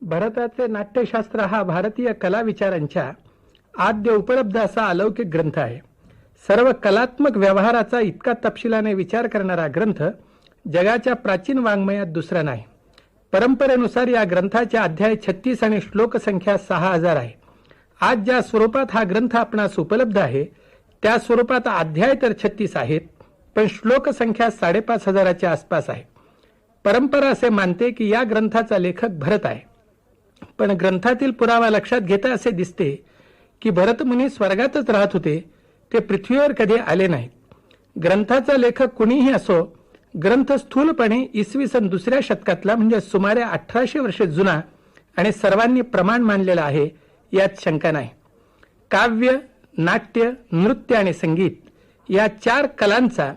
भरताचे नाट्यशास्त्र हा भारतीय कला विचारांच्या आद्य उपलब्ध असा अलौकिक ग्रंथ आहे. सर्व कलात्मक व्यवहाराचा इतका तपशिलाने विचार करणारा ग्रंथ जगाच्या प्राचीन वाङ्मयात दुसरा नाही. परंपरेनुसार या ग्रंथाच्या अध्याय 36 आणि श्लोक संख्या 6000 आहे. आज ज्या स्वरूपात हा ग्रंथ आपणास उपलब्ध आहे त्या स्वरूपात अध्याय तर 36 आहेत, पण श्लोक संख्या 5500च्या आसपास आहे. परंपरा असे मानते की या ग्रंथाचा लेखक भरत आहे, पण ग्रंथातील पुरावा लक्षात घेता असे दिसते की भरतमुनी स्वर्गातच राहत होते, ते पृथ्वीवर कधी आले नाहीत. ग्रंथाचा लेखक कुणीही असो, ग्रंथ स्थूलपणे इसवी सन 2ऱ्या शतकातला म्हणजे सुमारे 1800 वर्षे जुना आणि सर्वांनी प्रमाण मानलेला आहे, यात शंका नाही. काव्य, नाट्य, नृत्य आणि संगीत या 4 कलांचा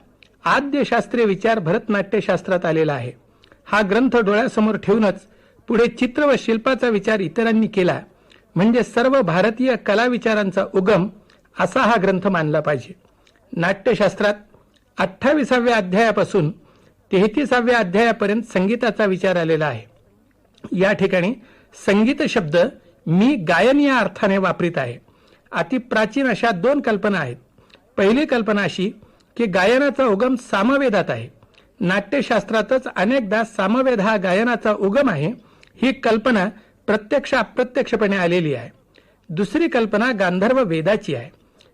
आद्य शास्त्रीय विचार भरतनाट्यशास्त्रात आलेला आहे. हा ग्रंथ डोळ्यासमोर ठेवूनच पुढे चित्र व शिल्पाचा विचार इतरांनी केला, म्हणजे सर्व भारतीय कला विचारांचा उगम असा हा ग्रंथ मानला पाहिजे. नाट्यशास्त्रात 28व्या अध्यायापासून 33व्या अध्यायापर्यंत संगीताचा विचार आलेला आहे. या ठिकाणी संगीत शब्द मी गायन या अर्थाने वापरित आहे. अति प्राचीन अशा 2 कल्पना आहेत. पहिली कल्पना अशी की गायनाचा उगम सामवेदात आहे. नाट्यशास्त्रातच अनेकदा सामवेद हा गायनाचा उगम आहे, ही कल्पना प्रत्यक्ष अप्रत्यक्षपणे आलेली आहे. दुसरी कल्पना गांधर्व वेदाची आहे.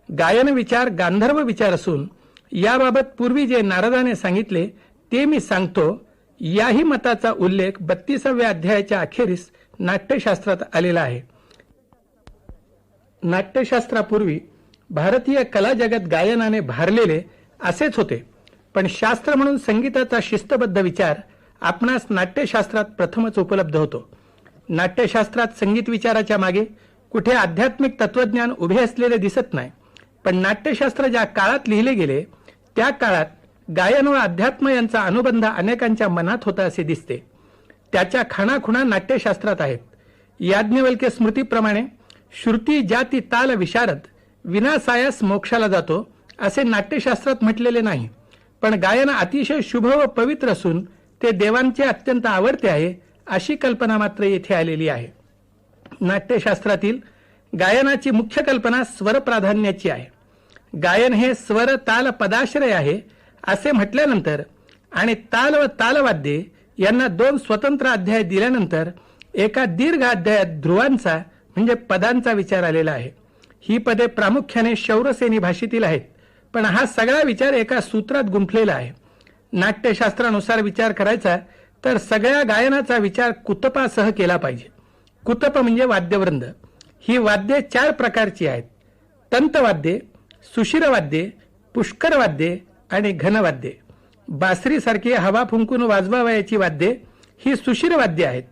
गायन विचार गांधर्व विचार असून याबाबत पूर्वी जे नारदाने सांगितले ते मी सांगतो. याही मताचा उल्लेख 32व्या अध्यायाच्या अखेरीस नाट्यशास्त्रात आलेला आहे. नाट्यशास्त्रापूर्वी भारतीय कला जगत गायनाने भारलेले असेच होते, पण शास्त्र म्हणून संगीताचा शिस्तबद्ध विचार आपणास नाट्यशास्त्रात प्रथमच उपलब्ध होतो. नाट्यशास्त्रात संगीत विचाराच्या मागे कुठे आध्यात्मिक तत्वज्ञान उभे असलेले दिसत नाही, पण नाट्यशास्त्र ज्या काळात लिहिले गेले त्या काळात गायन व अध्यात्म यांचा अनुबंध अनेकांच्या मनात होता असे दिसते. त्याच्या खाणाखुणा नाट्यशास्त्रात आहेत. याज्ञवल्क्य स्मृतीप्रमाणे श्रुती जाती ताल विशारद विनासायास मोक्षाला जातो असे नाट्यशास्त्रात म्हटलेले नाही, पण गायन अतिशय शुभ व पवित्र असून ते देवांचे अत्यंत आवडते आहे अशी कल्पना मात्र येथे आलेली आहे. नाट्यशास्त्रातील गायनाची मुख्य कल्पना स्वर प्राधान्याची आहे. गायन हे स्वर ताल पदाश्रय आहे असे म्हटल्यानंतर आणि ताल व तालवाद्ये यांना 2 स्वतंत्र अध्याय दिल्यानंतर एका दीर्घ अध्यायात ध्रुवांचा म्हणजे पदांचा विचार आलेला आहे. ही पदे प्रामुख्याने शौरसेनी भाषेतील आहेत, पण हा सगळा विचार एका सूत्रात गुंफलेला आहे. नाट्यशास्त्रानुसार विचार करायचा तर सगळ्या गायनाचा विचार कुतपासह केला पाहिजे. कुतप म्हणजे वाद्यवृंद. ही वाद्ये 4 प्रकारची आहेत: तंतवाद्ये, सुशिरवाद्ये, पुष्करवाद्ये आणि घनवाद्ये. बासरीसारखी हवा फुंकून वाजवावयाची वाद्ये ही सुशिरवाद्ये आहेत.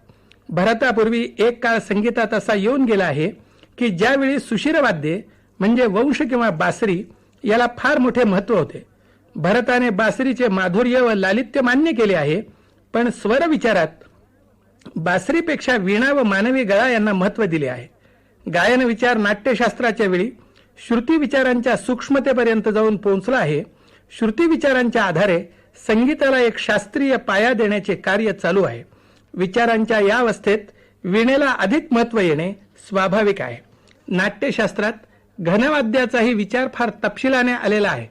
भरतापूर्वी एक काळ संगीतात असा येऊन गेला आहे की ज्यावेळी सुशिरवाद्ये म्हणजे वंश किंवा बासरी याला फार मोठे महत्व होते. भरताने बासरीचे माधुर्य व लालित्य मान्य केले आहे, पण स्वर विचारात बासरीपेक्षा वीणा व मानवी गळा यांना महत्व दिले आहे. गायन विचार नाट्यशास्त्राच्या वेळी श्रुती विचारांच्या सूक्ष्मतेपर्यंत जाऊन पोहोचला आहे. श्रुती विचारांच्या आधारे संगीताला एक शास्त्रीय पाया देण्याचे कार्य चालू आहे. विचारांच्या या अवस्थेत वीणेला अधिक महत्व येणे स्वाभाविक आहे. नाट्यशास्त्रात घनवाद्याचाही विचार फार तपशिलाने आलेला आहे,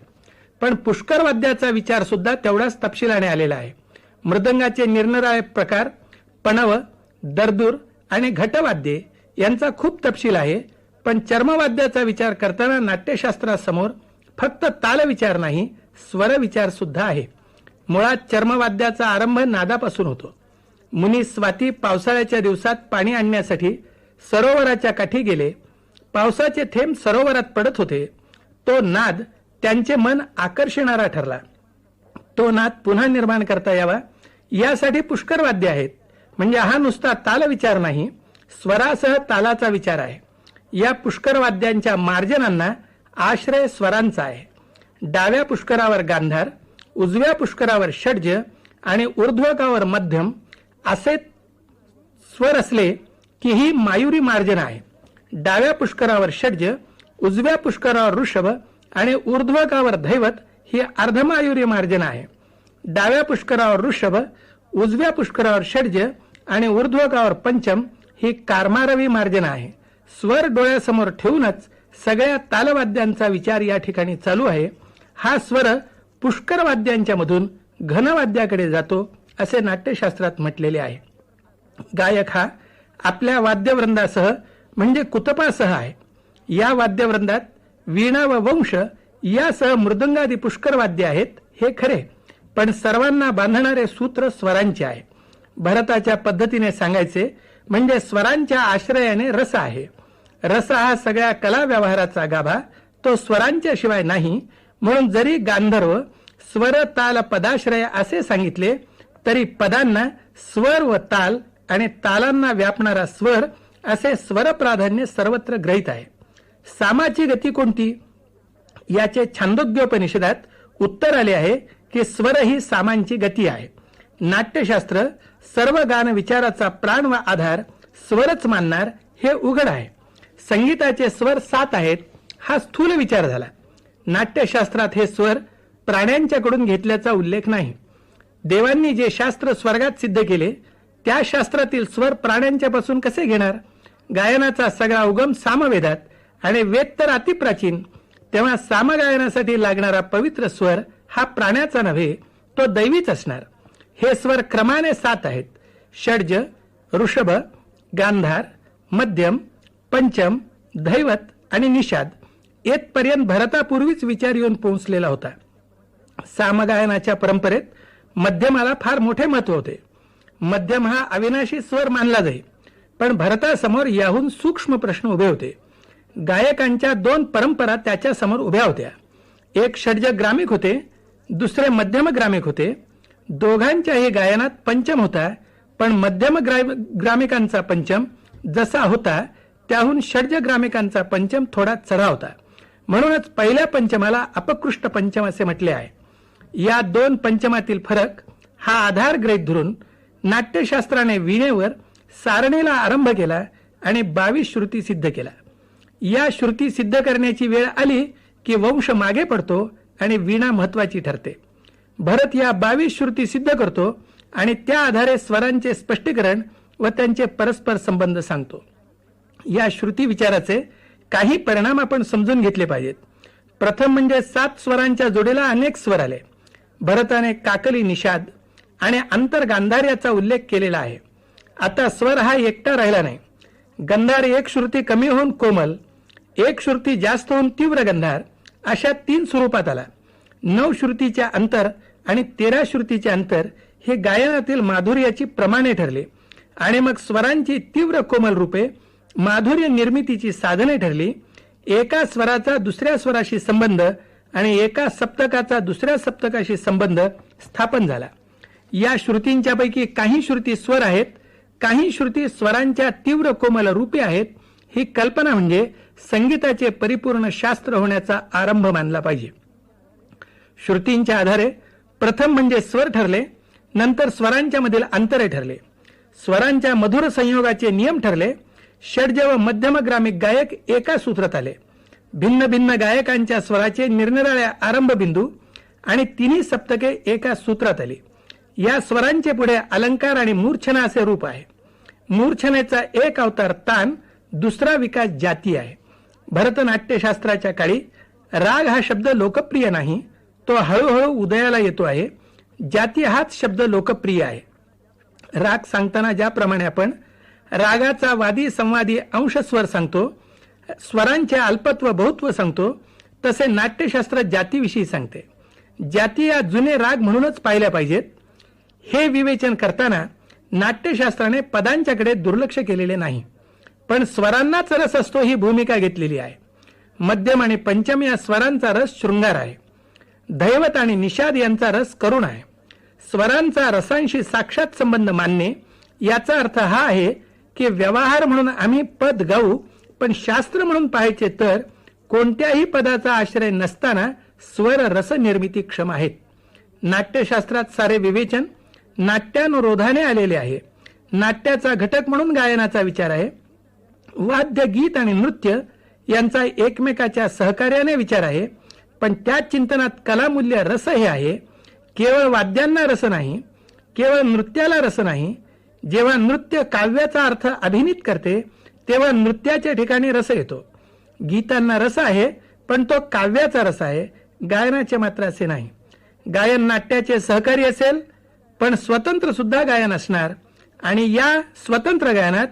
पण पुष्करवाद्याचा विचार सुद्धा तेवढाच तपशिलाने आलेला आहे. मृदंगाचे निरनिराळे प्रकार, पणव, दरदूर आणि घटवाद्ये यांचा खूप तपशील आहे, पण चर्मवाद्याचा विचार करताना नाट्यशास्त्रासमोर फक्त ताल विचार नाही, स्वर विचार सुद्धा आहे. मुळात चर्मवाद्याचा आरंभ नादापासून होतो. मुनी स्वाती पावसाळ्याच्या दिवसात पाणी आणण्यासाठी सरोवराच्या काठी गेले. पावसाचे थेंब सरोवरात पडत होते. तो नाद त्यांचे मन आकर्षणारा ठरला. तो नाद पुन्हा निर्माण करता यावा यासाठी पुष्करवाद्य आहेत. म्हणजे हा नुसता ताल विचार नाही, स्वरासह तालाचा विचार आहे. या पुष्करवाद्यांच्या मार्जनांना आश्रय स्वरांचा आहे. डाव्या पुष्करावर गांधार, उजव्या पुष्करावर षड्ज आणि ऊर्ध्वकावर मध्यम असे स्वर असले की ही मायुरी मार्जन आहे. डाव्या पुष्करावर षड्ज, उजव्या पुष्करावर ऋषभ आणि ऊर्ध्वकावर धैवत ही अर्धमायुरी मार्जन आहे. डाव्या पुष्करावर ऋषभ, उजव्या पुष्करावर षड्ज आणि ऊर्ध्वकावर पंचम ही कारमारवी मार्जना आहे. स्वर डोळ्यासमोर ठेवूनच सगळ्या तालवाद्यांचा विचार या ठिकाणी चालू आहे. हा स्वर पुष्कर वाद्यांच्या मधून घनवाद्याकडे जातो असे नाट्यशास्त्रात म्हटलेले आहे. गायक हा आपल्या वाद्यवृंदासह म्हणजे कुतपासह आहे. या वाद्यवृंदात वीणा व वंश यासह मृदंगादी पुष्कर वाद्य आहेत हे खरे, पण सर्वांना बांधणारे सूत्र स्वरांचे आहे. भरताच्या पद्धतीने सांगायचे म्हणजे स्वरांच्या आश्रयाने रस आहे. रस हा सगळ्या कला व्यवहाराचा गाभा, तो स्वरांच्या शिवाय नाही. म्हणून जरी गांधर्व स्वर ताल पदाश्रय असे सांगितले तरी पदांना स्वर व ताल आणि तालांना व्यापणारा स्वर असे स्वर प्राधान्य सर्वत्र ग्रहित आहे. सामाची गती कोणती याचे छांदोग्योपनिषदात उत्तर आले आहे की स्वर ही सामांची गती आहे. नाट्यशास्त्र सर्व गान विचाराचा प्राण व आधार स्वरच मानणार हे उघड आहे. संगीताचे स्वर 7 आहेत हा स्थूल विचार झाला. नाट्यशास्त्रात हे स्वर प्राण्यांच्याकडून घेतल्याचा उल्लेख नाही. देवांनी जे शास्त्र स्वर्गात सिद्ध केले त्या शास्त्रातील स्वर प्राण्यांच्या पासून कसे घेणार? गायनाचा सगळा उगम सामवेदात आणि वेद तर अतिप्राचीन. तेव्हा सामगायनासाठी लागणारा पवित्र स्वर हा प्राण्याचा नव्हे, तो दैवीच असणार. हे स्वर क्रमाने 7 आहेत. षड्ज, ऋषभ, गांधार, मध्यम, पंचम, धैवत आणि निषाद येथपर्यंत भरतापूर्वीच विचार येऊन पोहोचलेला होता. सामगायनाच्या परंपरेत मध्यमाला फार मोठे महत्व होते. मध्यम हा अविनाशी स्वर मानला जाई, पण भरतासमोर याहून सूक्ष्म प्रश्न उभे होते. गायकांच्या 2 परंपरा त्याच्या समोर उभ्या होत्या. एक षड्ज ग्रामिक होते, दुसरे मध्यम ग्रामिक होते. दोघांच्याही गायनात पंचम होता, पण मध्यम ग्रामिकांचा पंचम जसा होता त्याहून षड्ज ग्रामिकांचा पंचम थोडा चढा होता. म्हणूनच पहिल्या पंचमाला अपकृष्ट पंचम असे म्हटले आहे. या 2 पंचमातील फरक हा आधार गृहीत धरून नाट्यशास्त्राने वीणेवर सारणीला आरंभ केला आणि 22 श्रुती सिद्ध केला. या श्रुती सिद्ध करण्याची वेळ आली की वंश मागे पडतो आणि वीणा महत्वाची ठरते. भरत या 22 श्रुती सिद्ध करतो आणि त्या आधारे स्वरांचे स्पष्टीकरण व त्यांचे परस्पर संबंध सांगतो. या श्रुती विचाराचे काही परिणाम आपण समजून घेतले पाहिजेत. प्रथम म्हणजे 7 स्वरांच्या जोडीला अनेक स्वर आले. भरताने काकली निषाद आणि अंतर गांधार्याचा उल्लेख केलेला आहे. आता स्वर हा एकटा राहिला नाही. गंधार एक श्रुती कमी होऊन कोमल, एक श्रुती जास्त होऊन तीव्र गंधार अशा 3 स्वरूपात आला. 9 श्रुतीच्या अंतर आणि 13 श्रुतीचे अंतर हे गायनातील माधुर्याची प्रमाणे ठरले आणि मग स्वरांची तीव्र कोमल रूपे माधुर्य निर्मितीची साधने ठरली. एका स्वराचा दुसऱ्या स्वराशी संबंध आणि एका सप्तकाचा दुसऱ्या सप्तकाशी संबंध स्थापन झाला. या श्रुतींच्या पैकी काही श्रुती स्वर आहेत, काही श्रुती स्वरांच्या तीव्र कोमल रूपे आहेत. ही कल्पना म्हणजे संगीताचे परिपूर्ण शास्त्र होण्याचा आरंभ मानला पाहिजे. श्रुतींच्या आधारे प्रथम म्हणजे स्वर ठरले, नंतर स्वरांच्या मधील अंतरे ठरले, स्वरांच्या मधुर संयोगाचे नियम ठरले. षड्ज व मध्यम ग्रामिक गायक एका सूत्रात आले. भिन्न भिन्न गायकांच्या स्वराचे निरनिराळ्या आरंभ बिंदू आणि तिन्ही सप्तके एका सूत्रात आली. या स्वरांचे पुढे अलंकार आणि मूर्छना असे रूप आहे. मूर्छनेचा एक अवतार तान, दुसरा विकास जाती आहे. भरतनाट्यशास्त्राच्या काळी राग हा शब्द लोकप्रिय नाही, तो हळूहळू उदयाला येतो आहे. जाती हाच शब्द लोकप्रिय आहे. राग सांगताना ज्याप्रमाणे आपण रागाचा वादी संवादी अंशस्वर सांगतो, स्वरांचे अल्पत्व बहुत्व सांगतो, तसे नाट्यशास्त्र जातीविषयी सांगते. जाती या जुने राग म्हणूनच पाहिल्या पाहिजेत. हे विवेचन करताना नाट्यशास्त्राने पदांच्याकडे दुर्लक्ष केलेले नाही, पण स्वरांनाच रस असतो ही भूमिका घेतलेली आहे. मध्यम आणि पंचम या स्वरांचा रस शृंगार आहे. दैवत आणि निषाद यांचा रस करुण आहे. स्वरांचा रसांशी साक्षात संबंध मानणे याचा अर्थ हा आहे की व्यवहार म्हणून आम्ही पद गाऊ, पण शास्त्र म्हणून पाहायचे तर कोणत्याही पदाचा आश्रय नसताना स्वर रस निर्मिती क्षम आहेत. नाट्यशास्त्रात सारे विवेचन नाट्यानुरोधाने आलेले आहे. नाट्याचा घटक म्हणून गायनाचा विचार आहे. वाद्य, गीत आणि नृत्य यांचा एकमेकाच्या सहकार्याने विचार आहे, पण त्या चिंतनात कलामूल्य रस हे आहे. केवळ वाद्यांना रस नाही, केवळ नृत्याला रस नाही. जेव्हा नृत्य काव्याचा अर्थ अभिनीत करते तेव्हा नृत्याच्या ठिकाणी रस येतो. गीतांना रस आहे, पण तो काव्याचा रस आहे, गायनाचे मात्र असे नाही. गायन नाट्याचे सहकारी असेल, पण स्वतंत्र सुद्धा गायन असणार. आणि या स्वतंत्र गायनात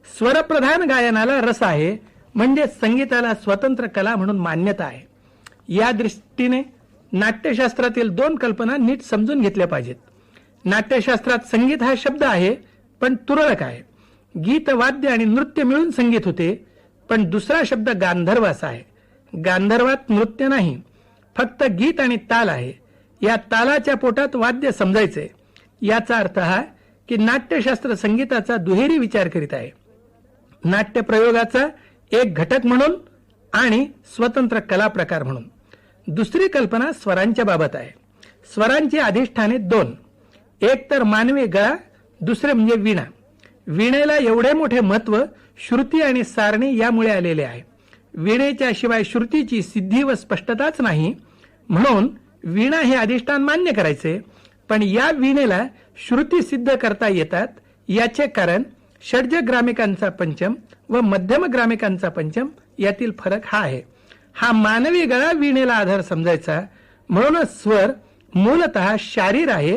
स्वरप्रधान गायनाला रस आहे, म्हणजे संगीताला स्वतंत्र कला म्हणून मान्यता आहे. या दृष्टीने नाट्यशास्त्रातील दोन कल्पना नीट समजून घेतल्या पाहिजेत. नाट्यशास्त्रात संगीत हा शब्द आहे, पण तुरळक आहे. गीत, वाद्य आणि नृत्य मिळून संगीत होते, पण दुसरा शब्द गांधर्व असा आहे. गांधर्वात नृत्य नाही, फक्त गीत आणि ताल आहे. या तालाच्या पोटात वाद्य समजायचे. याचा अर्थ हा की नाट्यशास्त्र संगीताचा दुहेरी विचार करीत आहे, नाट्य प्रयोगाचा एक घटक म्हणून आणि स्वतंत्र कला प्रकार म्हणून. दुसरी कल्पना स्वरांच्या बाबत आहे. स्वरांची अधिष्ठाने दोन, एक तर मानवी गळा, दुसरे म्हणजे वीणा. वीणेला एवढे मोठे महत्व श्रुती आणि सारणी यामुळे आलेले आहे. वीणेच्या शिवाय श्रुतीची सिद्धी व स्पष्टताच नाही, म्हणून वीणा हे अधिष्ठान मान्य करायचे. पण या वीणेला श्रुती सिद्ध करता येतात. याचे कारण षड्ज ग्रामिकांचा पंचम व मध्यम ग्रामिकांचा पंचम यातील फरक हा आहे. हा मानवी गळा वीणेला आधार समजायचा, म्हणूनच स्वर मूलतः शारीर आहे,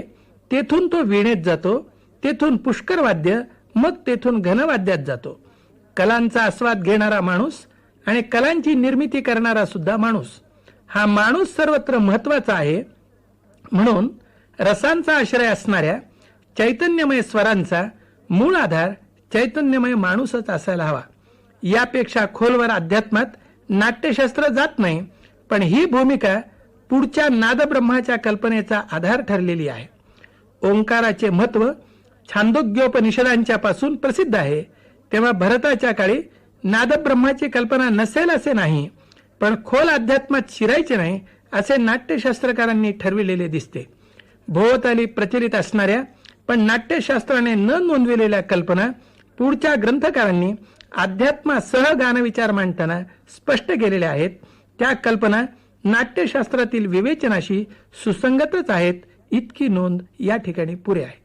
तेथून तो वीणेत जातो, तेथून पुष्कर वाद्य, मग तेथून घनवाद्यात जातो. कलांचा आस्वाद घेणारा माणूस आणि कलांची निर्मिती करणारा सुद्धा माणूस. हा माणूस सर्वत्र महत्वाचा आहे, म्हणून रसांचा आश्रय असणाऱ्या चैतन्यमय स्वरांचा मूळ आधार चैतन्यमय माणूसच असायला हवा. यापेक्षा खोलवर अध्यात्मात नाट्यशास्त्र जात नाही, पण ही भूमिका पुढच्या नादब्रह्माच्या कल्पनेचा आधार ठरलेली आहे. ओंकाराचे महत्व छांदोग्योपनिषदांच्या पासून प्रसिद्ध आहे, तेव्हा भरताच्या काळी नादब्रह्माची कल्पना नसेल असे नाही, पण खोल अध्यात्मात शिरायचे नाही असे नाट्यशास्त्रकारांनी ठरविलेले दिसते. भोवताली प्रचलित असणाऱ्या पण नाट्यशास्त्राने न नोंदविलेल्या कल्पना पुढच्या ग्रंथकारांनी अध्यात्मासह गानविचार मांडताना स्पष्ट केलेल्या आहेत. त्या कल्पना नाट्यशास्त्रातील विवेचनाशी सुसंगतच आहेत, इतकी नोंद या ठिकाणी पुरे आहे.